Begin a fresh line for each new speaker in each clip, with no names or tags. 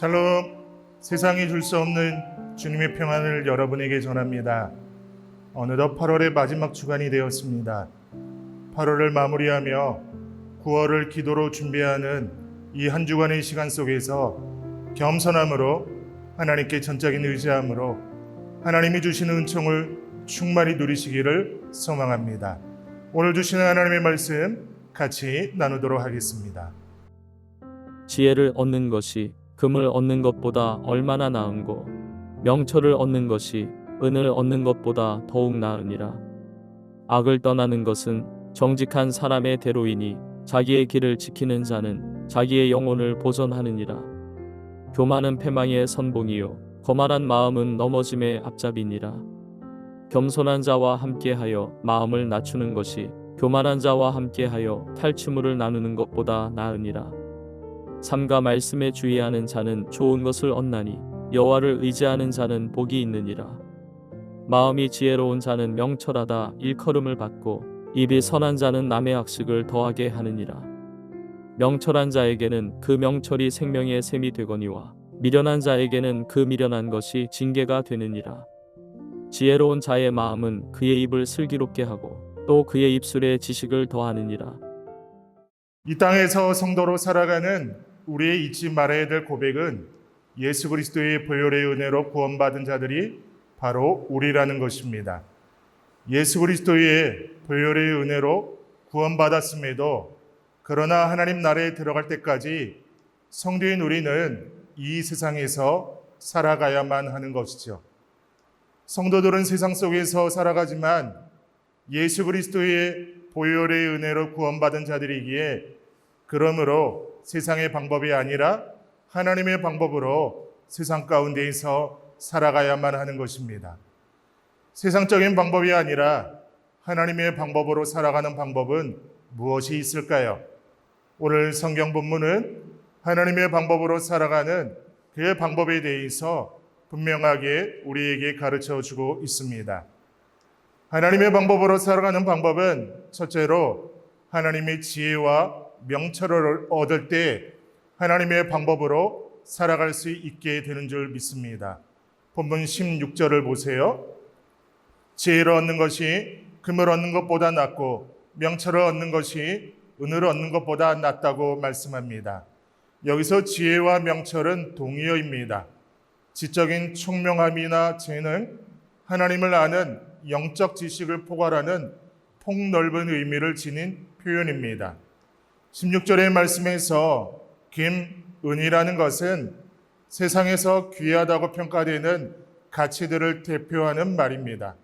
샬롬. 세상이 줄 수 없는 주님의 평안을 여러분에게 전합니다. 어느덧 8월의 마지막 주간이 되었습니다. 8월을 마무리하며 9월을 기도로 준비하는 이 한 주간의 시간 속에서 겸손함으로 하나님께 전적인 의지함으로 하나님이 주시는 은총을 충만히 누리시기를 소망합니다. 오늘 주시는 하나님의 말씀 같이 나누도록 하겠습니다.
지혜를 얻는 것이 금을 얻는 것보다 얼마나 나은고 명철을 얻는 것이 은을 얻는 것보다 더욱 나으니라. 악을 떠나는 것은 정직한 사람의 대로이니 자기의 길을 지키는 자는 자기의 영혼을 보존하느니라. 교만은 패망의 선봉이요 거만한 마음은 넘어짐의 앞잡이니라. 겸손한 자와 함께하여 마음을 낮추는 것이 교만한 자와 함께하여 탈취물을 나누는 것보다 나으니라. 삼가 말씀에 주의하는 자는 좋은 것을 얻나니 여호와를 의지하는 자는 복이 있느니라. 마음이 지혜로운 자는 명철하다 일컬음을 받고 입이 선한 자는 남의 학식을 더하게 하느니라. 명철한 자에게는 그 명철이 생명의 샘이 되거니와 미련한 자에게는 그 미련한 것이 징계가 되느니라. 지혜로운 자의 마음은 그의 입을 슬기롭게 하고 또 그의 입술에 지식을 더하느니라.
이 땅에서 성도로 살아가는 우리의 잊지 말아야 될 고백은 예수 그리스도의 보혈의 은혜로 구원받은 자들이 바로 우리라는 것입니다. 예수 그리스도의 보혈의 은혜로 구원받았음에도 그러나 하나님 나라에 들어갈 때까지 성도인 우리는 이 세상에서 살아가야만 하는 것이죠. 성도들은 세상 속에서 살아가지만 예수 그리스도의 보혈의 은혜로 구원받은 자들이기에 그러므로 세상의 방법이 아니라 하나님의 방법으로 세상 가운데에서 살아가야만 하는 것입니다. 세상적인 방법이 아니라 하나님의 방법으로 살아가는 방법은 무엇이 있을까요? 오늘 성경 본문은 하나님의 방법으로 살아가는 그의 방법에 대해서 분명하게 우리에게 가르쳐 주고 있습니다. 하나님의 방법으로 살아가는 방법은 첫째로 하나님의 지혜와 명철을 얻을 때 하나님의 방법으로 살아갈 수 있게 되는 줄 믿습니다. 본문 16절을 보세요. 지혜를 얻는 것이 금을 얻는 것보다 낫고 명철을 얻는 것이 은을 얻는 것보다 낫다고 말씀합니다. 여기서 지혜와 명철은 동의어입니다. 지적인 총명함이나 재능, 하나님을 아는 영적 지식을 포괄하는 폭넓은 의미를 지닌 표현입니다. 16절의 말씀에서 은이라는 것은 세상에서 귀하다고 평가되는 가치들을 대표하는 말입니다.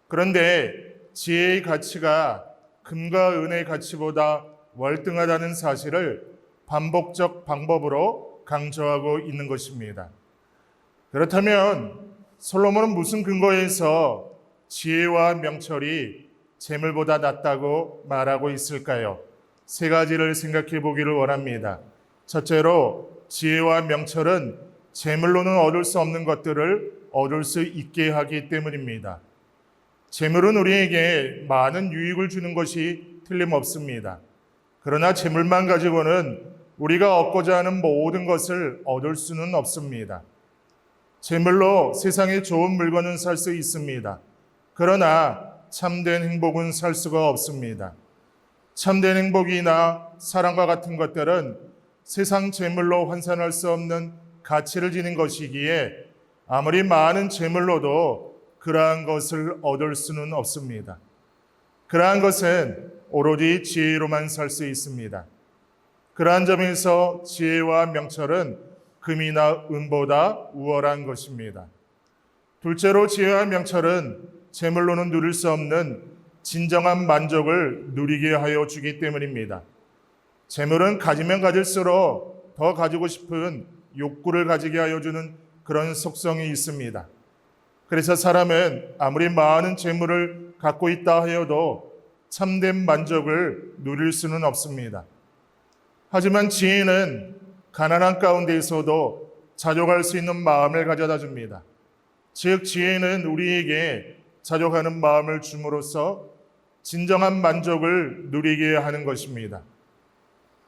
그런데 지혜의 가치가 금과 은의 가치보다 월등하다는 사실을 반복적 방법으로 강조하고 있는 것입니다. 그렇다면 솔로몬은 무슨 근거에서 지혜와 명철이 재물보다 낫다고 말하고 있을까요? 세 가지를 생각해 보기를 원합니다. 첫째로 지혜와 명철은 재물로는 얻을 수 없는 것들을 얻을 수 있게 하기 때문입니다. 재물은 우리에게 많은 유익을 주는 것이 틀림없습니다. 그러나 재물만 가지고는 우리가 얻고자 하는 모든 것을 얻을 수는 없습니다. 재물로 세상에 좋은 물건은 살 수 있습니다. 그러나 참된 행복은 살 수가 없습니다. 참된 행복이나 사랑과 같은 것들은 세상 재물로 환산할 수 없는 가치를 지닌 것이기에 아무리 많은 재물로도 그러한 것을 얻을 수는 없습니다. 그러한 것은 오로지 지혜로만 살 수 있습니다. 그러한 점에서 지혜와 명철은 금이나 은보다 우월한 것입니다. 둘째로 지혜와 명철은 재물로는 누릴 수 없는 진정한 만족을 누리게 하여 주기 때문입니다. 재물은 가지면 가질수록 더 가지고 싶은 욕구를 가지게 하여 주는 그런 속성이 있습니다. 그래서 사람은 아무리 많은 재물을 갖고 있다 하여도 참된 만족을 누릴 수는 없습니다. 하지만 지혜는 가난한 가운데에서도 자족할 수 있는 마음을 가져다 줍니다. 즉 지혜는 우리에게 자족하는 마음을 줌으로써 진정한 만족을 누리게 하는 것입니다.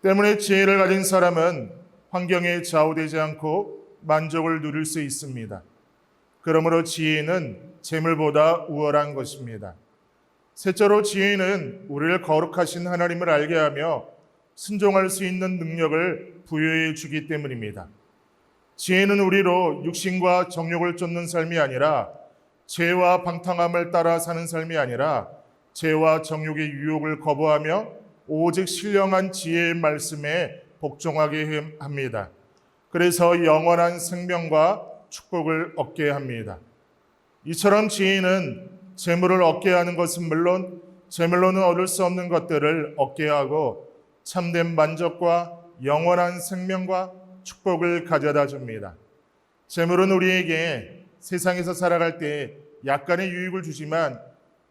때문에 지혜를 가진 사람은 환경에 좌우되지 않고 만족을 누릴 수 있습니다. 그러므로 지혜는 재물보다 우월한 것입니다. 셋째로 지혜는 우리를 거룩하신 하나님을 알게 하며 순종할 수 있는 능력을 부여해 주기 때문입니다. 지혜는 우리로 육신과 정욕을 쫓는 삶이 아니라 죄와 방탕함을 따라 사는 삶이 아니라 죄와 정욕의 유혹을 거부하며 오직 신령한 지혜의 말씀에 복종하게 합니다. 그래서 영원한 생명과 축복을 얻게 합니다. 이처럼 지혜는 재물을 얻게 하는 것은 물론 재물로는 얻을 수 없는 것들을 얻게 하고 참된 만족과 영원한 생명과 축복을 가져다 줍니다. 재물은 우리에게 세상에서 살아갈 때 약간의 유익을 주지만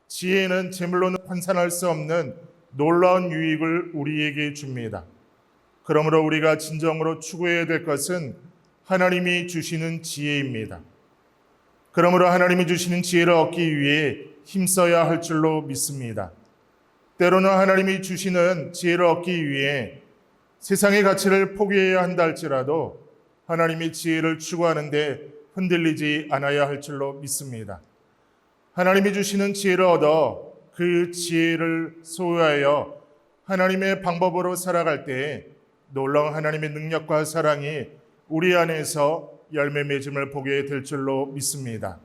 지혜는 재물로는 환산할 수 없는 놀라운 유익을 우리에게 줍니다. 그러므로 우리가 진정으로 추구해야 될 것은 하나님이 주시는 지혜입니다. 그러므로 하나님이 주시는 지혜를 얻기 위해 힘써야 할 줄로 믿습니다. 때로는 하나님이 주시는 지혜를 얻기 위해 세상의 가치를 포기해야 한다 할지라도 하나님의 지혜를 추구하는데 흔들리지 않아야 할 줄로 믿습니다. 하나님이 주시는 지혜를 얻어 그 지혜를 소유하여 하나님의 방법으로 살아갈 때 놀라운 하나님의 능력과 사랑이 우리 안에서 열매 맺음을 보게 될 줄로 믿습니다.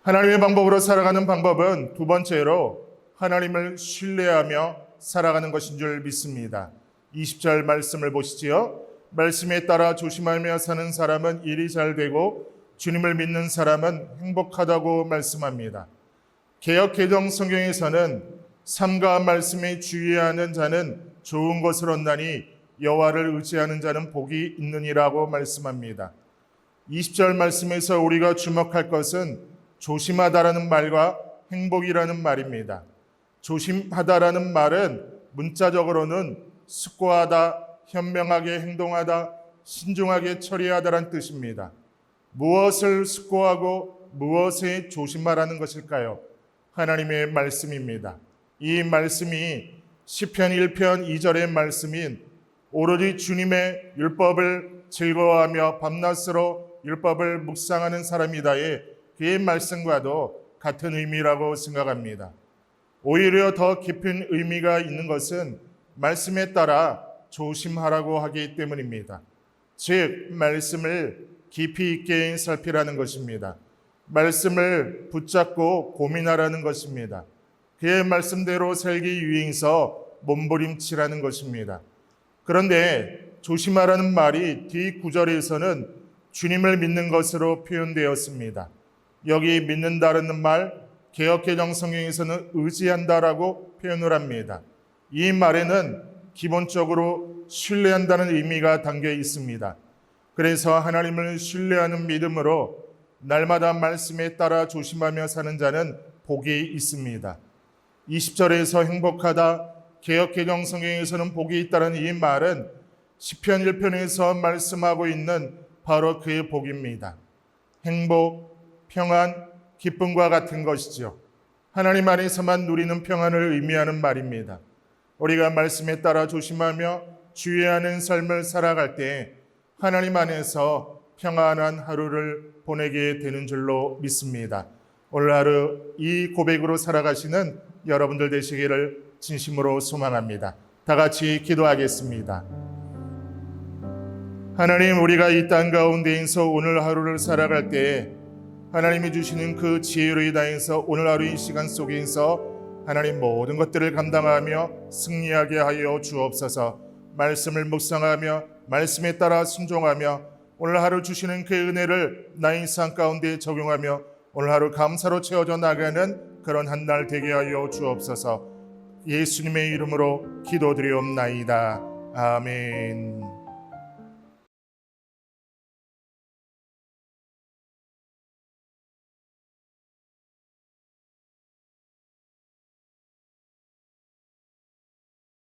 하나님의 방법으로 살아가는 방법은 두 번째로 하나님을 신뢰하며 살아가는 것인 줄 믿습니다. 20절 말씀을 보시지요. 말씀에 따라 조심하며 사는 사람은 일이 잘 되고 주님을 믿는 사람은 행복하다고 말씀합니다. 개역 개정 성경에서는 삶과 말씀에 주의하는 자는 좋은 것을 얻나니 여호와를 의지하는 자는 복이 있느니라고 말씀합니다. 20절 말씀에서 우리가 주목할 것은 조심하다라는 말과 행복이라는 말입니다. 조심하다라는 말은 문자적으로는 숙고하다, 현명하게 행동하다, 신중하게 처리하다라는 뜻입니다. 무엇을 숙고하고 무엇에 조심하라는 것일까요? 하나님의 말씀입니다. 이 말씀이 시편 1편 2절의 말씀인 오로지 주님의 율법을 즐거워하며 밤낮으로 율법을 묵상하는 사람이다의 그의 말씀과도 같은 의미라고 생각합니다. 오히려 더 깊은 의미가 있는 것은 말씀에 따라 조심하라고 하기 때문입니다. 즉 말씀을 깊이 있게 살피라는 것입니다. 말씀을 붙잡고 고민하라는 것입니다. 그의 말씀대로 살기 위해서 몸부림치라는 것입니다. 그런데 조심하라는 말이 뒤 구절에서는 주님을 믿는 것으로 표현되었습니다. 여기 믿는다라는 말, 개역개정 성경에서는 의지한다라고 표현을 합니다. 이 말에는 기본적으로 신뢰한다는 의미가 담겨 있습니다. 그래서 하나님을 신뢰하는 믿음으로 날마다 말씀에 따라 조심하며 사는 자는 복이 있습니다. 20절에서 행복하다, 개역개정 성경에서는 복이 있다는 이 말은 시편 1편에서 말씀하고 있는 바로 그의 복입니다. 행복, 평안, 기쁨과 같은 것이죠. 하나님 안에서만 누리는 평안을 의미하는 말입니다. 우리가 말씀에 따라 조심하며 주의하는 삶을 살아갈 때 하나님 안에서 평안한 하루를 보내게 되는 줄로 믿습니다. 오늘 하루 이 고백으로 살아가시는 여러분들 되시기를 진심으로 소망합니다. 다 같이 기도하겠습니다. 하나님, 우리가 이 땅 가운데에서 오늘 하루를 살아갈 때 하나님이 주시는 그 지혜로 인하여서 오늘 하루 이 시간 속에서 하나님 모든 것들을 감당하며 승리하게 하여 주옵소서. 말씀을 묵상하며 말씀에 따라 순종하며 오늘 하루 주시는 그 은혜를 나의 삶 가운데 적용하며 오늘 하루 감사로 채워져 나가는 그런 한 날 되게 하여 주옵소서. 예수님의 이름으로 기도드리옵나이다. 아멘.